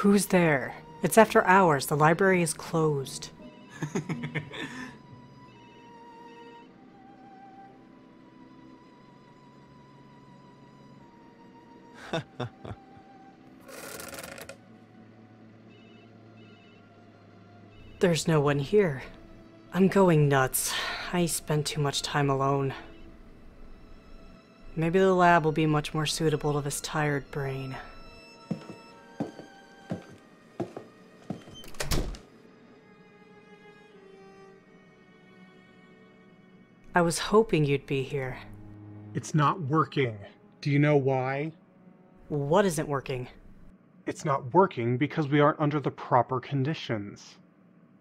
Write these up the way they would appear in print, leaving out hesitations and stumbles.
Who's there? It's after hours. The library is closed. There's no one here. I'm going nuts. I spend too much time alone. Maybe the lab will be much more suitable to this tired brain. I was hoping you'd be here. It's not working. Do you know why? What isn't working? It's not working because we aren't under the proper conditions.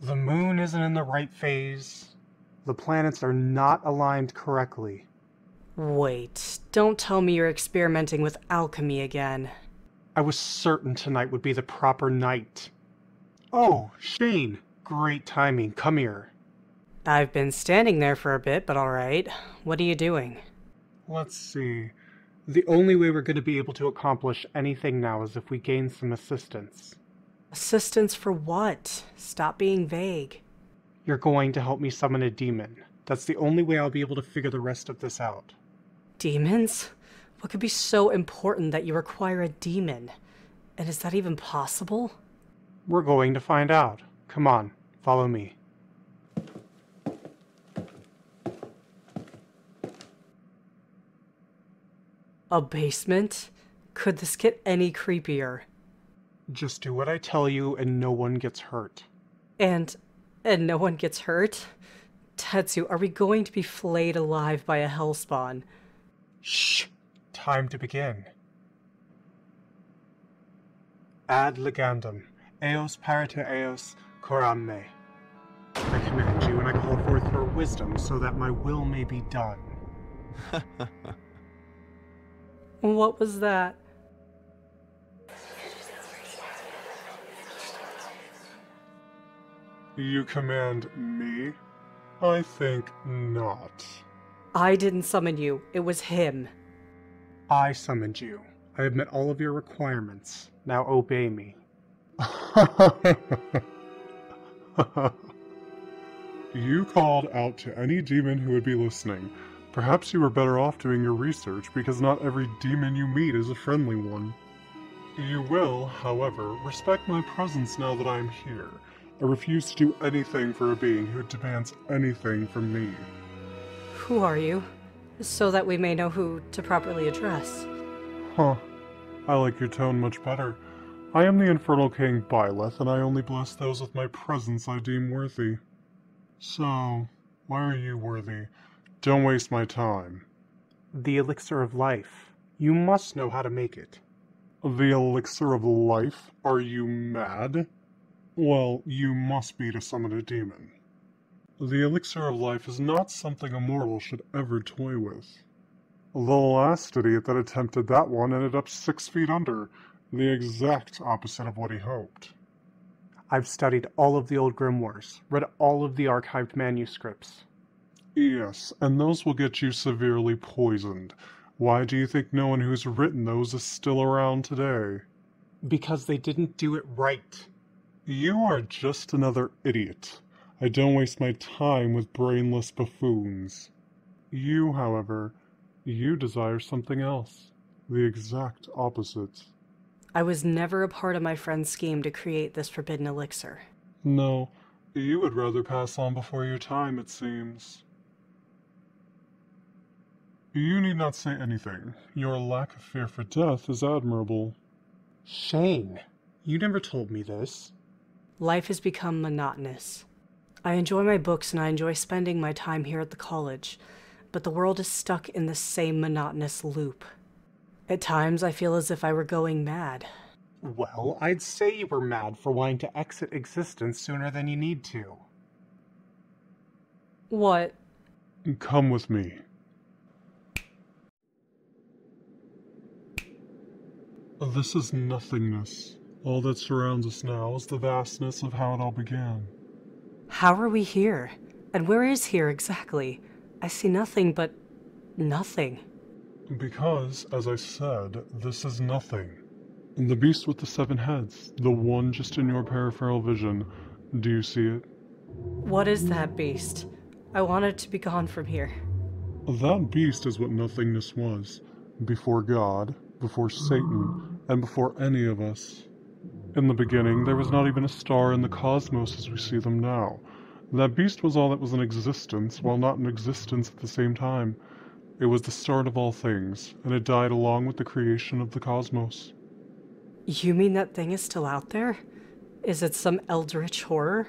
The moon isn't in the right phase. The planets are not aligned correctly. Wait, don't tell me you're experimenting with alchemy again. I was certain tonight would be the proper night. Oh, Shane! Great timing. Come here. I've been standing there for a bit, but alright. What are you doing? Let's see. The only way we're going to be able to accomplish anything now is if we gain some assistance. Assistance for what? Stop being vague. You're going to help me summon a demon. That's the only way I'll be able to figure the rest of this out. Demons? What could be so important that you require a demon? And is that even possible? We're going to find out. Come on, follow me. A basement? Could this get any creepier? Just do what I tell you and no one gets hurt. And no one gets hurt? Tetsu, are we going to be flayed alive by a hellspawn? Shh! Time to begin. Ad legandum, eos parate eos coram me. I command you and I call forth your wisdom so that my will may be done. What was that? You command me? I think not. I didn't summon you. It was him. I summoned you. I have met all of your requirements. Now obey me. You called out to any demon who would be listening. Perhaps you were better off doing your research, because not every demon you meet is a friendly one. You will, however, respect my presence now that I am here. I refuse to do anything for a being who demands anything from me. Who are you? So that we may know who to properly address. Huh. I like your tone much better. I am the Infernal King Byleth, and I only bless those with my presence I deem worthy. So, why are you worthy? Don't waste my time. The Elixir of Life. You must know how to make it. The Elixir of Life? Are you mad? Well, you must be to summon a demon. The Elixir of Life is not something a mortal should ever toy with. The last idiot that attempted that one ended up 6 feet under, the exact opposite of what he hoped. I've studied all of the old grimoires, read all of the archived manuscripts. Yes, and those will get you severely poisoned. Why do you think no one who's written those is still around today? Because they didn't do it right. You are just another idiot. I don't waste my time with brainless buffoons. You, however, you desire something else. The exact opposite. I was never a part of my friend's scheme to create this forbidden elixir. No, you would rather pass on before your time, it seems. You need not say anything. Your lack of fear for death is admirable. Shane, you never told me this. Life has become monotonous. I enjoy my books and I enjoy spending my time here at the college, but the world is stuck in the same monotonous loop. At times, I feel as if I were going mad. Well, I'd say you were mad for wanting to exit existence sooner than you need to. What? Come with me. This is nothingness. All that surrounds us now is the vastness of how it all began. How are we here? And where is here exactly? I see nothing but nothing. Because, as I said, this is nothing. The beast with the 7 heads, the one just in your peripheral vision. Do you see it? What is that beast? I want it to be gone from here. That beast is what nothingness was. Before God, before Satan, and before any of us. In the beginning, there was not even a star in the cosmos as we see them now. That beast was all that was in existence, while not in existence at the same time. It was the start of all things, and it died along with the creation of the cosmos. You mean that thing is still out there? Is it some eldritch horror?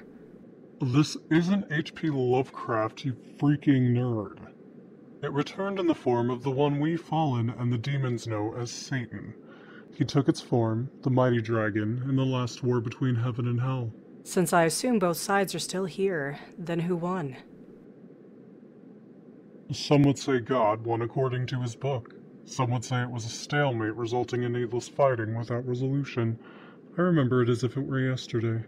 This isn't H.P. Lovecraft, you freaking nerd. It returned in the form of the one we fallen and the demons know as Satan. He took its form, the mighty dragon, in the last war between heaven and hell. Since I assume both sides are still here, then who won? Some would say God won according to his book. Some would say it was a stalemate resulting in needless fighting without resolution. I remember it as if it were yesterday.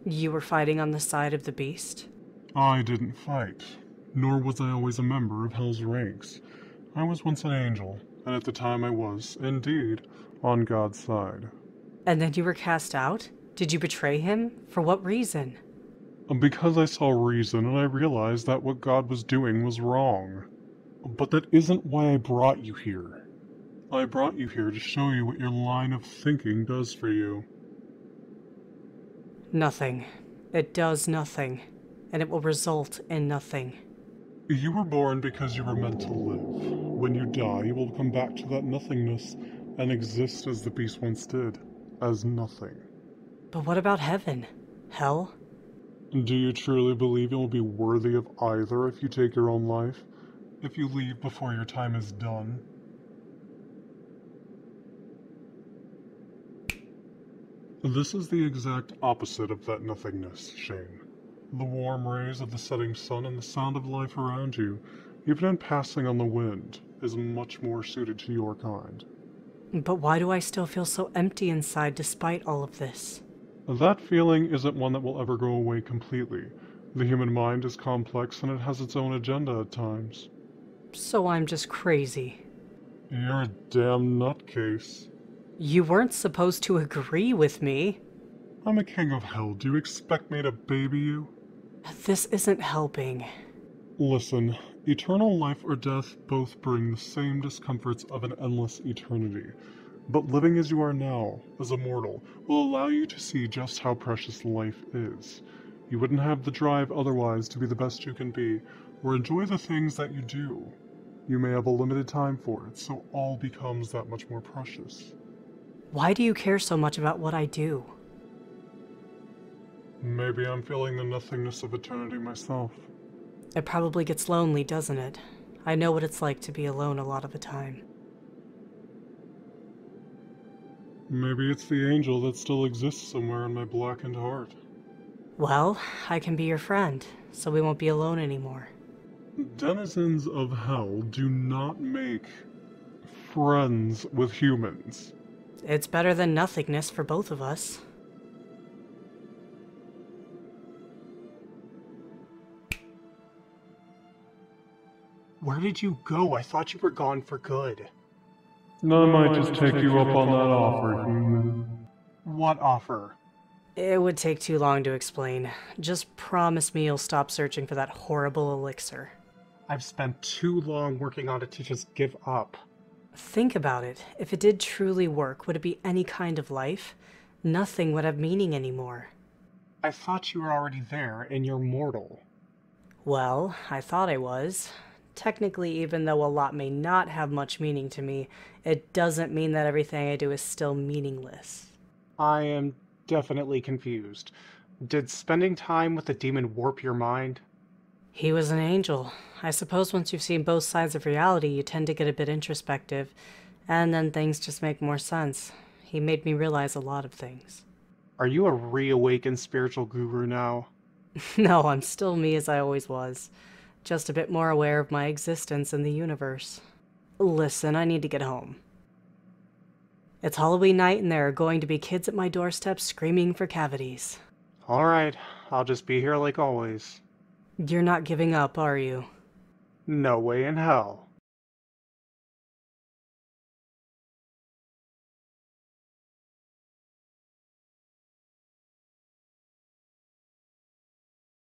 You were fighting on the side of the beast? I didn't fight, nor was I always a member of Hell's ranks. I was once an angel, and at the time I was, indeed, on God's side. And then you were cast out? Did you betray him? For what reason? Because I saw reason and I realized that what God was doing was wrong. But that isn't why I brought you here. I brought you here to show you what your line of thinking does for you. Nothing. It does nothing. And it will result in nothing. You were born because you were meant to live. When you die, you will come back to that nothingness and exist as the beast once did, as nothing. But what about heaven? Hell? Do you truly believe you will be worthy of either if you take your own life? If you leave before your time is done? This is the exact opposite of that nothingness, Shane. The warm rays of the setting sun and the sound of life around you, even in passing on the wind, is much more suited to your kind. But why do I still feel so empty inside despite all of this? That feeling isn't one that will ever go away completely. The human mind is complex and it has its own agenda at times. So I'm just crazy. You're a damn nutcase. You weren't supposed to agree with me. I'm a king of hell. Do you expect me to baby you? This isn't helping. Listen, eternal life or death both bring the same discomforts of an endless eternity. But living as you are now, as a mortal, will allow you to see just how precious life is. You wouldn't have the drive otherwise to be the best you can be, or enjoy the things that you do. You may have a limited time for it, so all becomes that much more precious. Why do you care so much about what I do? Maybe I'm feeling the nothingness of eternity myself. It probably gets lonely, doesn't it? I know what it's like to be alone a lot of the time. Maybe it's the angel that still exists somewhere in my blackened heart. Well, I can be your friend, so we won't be alone anymore. Denizens of hell do not make friends with humans. It's better than nothingness for both of us. Where did you go? I thought you were gone for good. I might just take you up on that offer, human. What offer? It would take too long to explain. Just promise me you'll stop searching for that horrible elixir. I've spent too long working on it to just give up. Think about it. If it did truly work, would it be any kind of life? Nothing would have meaning anymore. I thought you were already there, and you're mortal. Well, I thought I was. Technically, even though a lot may not have much meaning to me, it doesn't mean that everything I do is still meaningless. I am definitely confused. Did spending time with the demon warp your mind? He was an angel. I suppose once you've seen both sides of reality, you tend to get a bit introspective, and then things just make more sense. He made me realize a lot of things. Are you a reawakened spiritual guru now? No, I'm still me as I always was. Just a bit more aware of my existence in the universe. Listen, I need to get home. It's Halloween night and there are going to be kids at my doorstep screaming for cavities. Alright, I'll just be here like always. You're not giving up, are you? No way in hell.